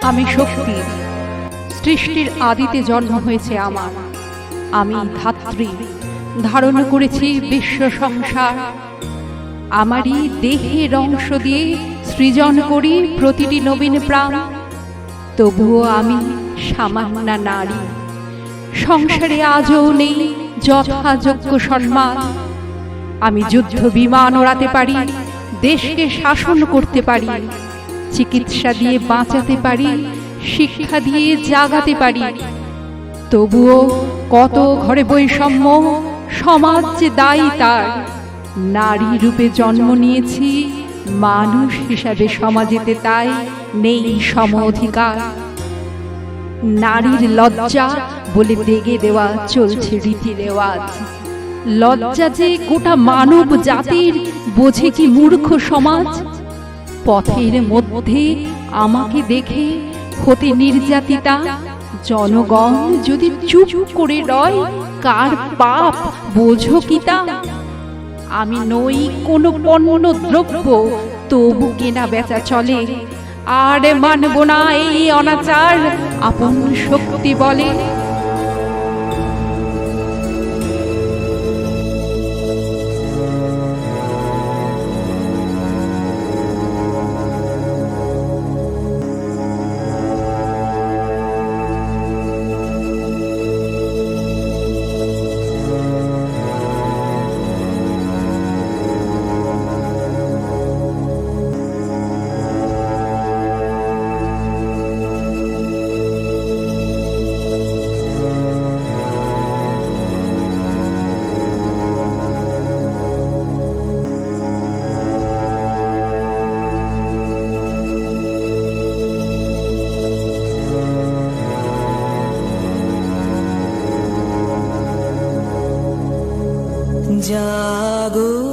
আমি শক্তি, সৃষ্টির আদিতে জন্ম হয়েছে আমার। আমি ধাত্রী, ধারণ করেছি বিশ্ব সংসার। আমারই দেহের অংশ দিয়ে সৃজন করি প্রতিটি নবীন প্রাণ। তবুও আমি সামান্য নারী, সংসারে আজও নেই যথাযোগ্য সম্মান। আমি যুদ্ধ বিমান ওড়াতে পারি, দেশকে শাসন করতে পারি, চিকিৎসা দিয়ে বাঁচাতে পারি, শিক্ষা দিয়ে জাগাতে পারি। তবুও কত ঘরে বৈষম্য, সমাজ যে দায়ী তার। নারী রূপে জন্ম নিয়েছি, মানুষ হিসাবে সমাজেতে তাই নেই সম অধিকার। নারীর লজ্জা বলে দেগে দেওয়া চলছে রীতি রেওয়াজ। লজ্জা যে গোটা মানব জাতির, বোঝে কি মূর্খ সমাজ। পথের মধ্যে আমাকে দেখে হতে নির্যাতিতা, জনগণ যদি চুপ করে রয়, কার পাপ বোঝো কি তা। আমি নই কোনো পণ্য দ্রব্য, তবু কেনা বেচা চলে। আর মানব না এই অনাচার, আপন শক্তি বলে। জাগো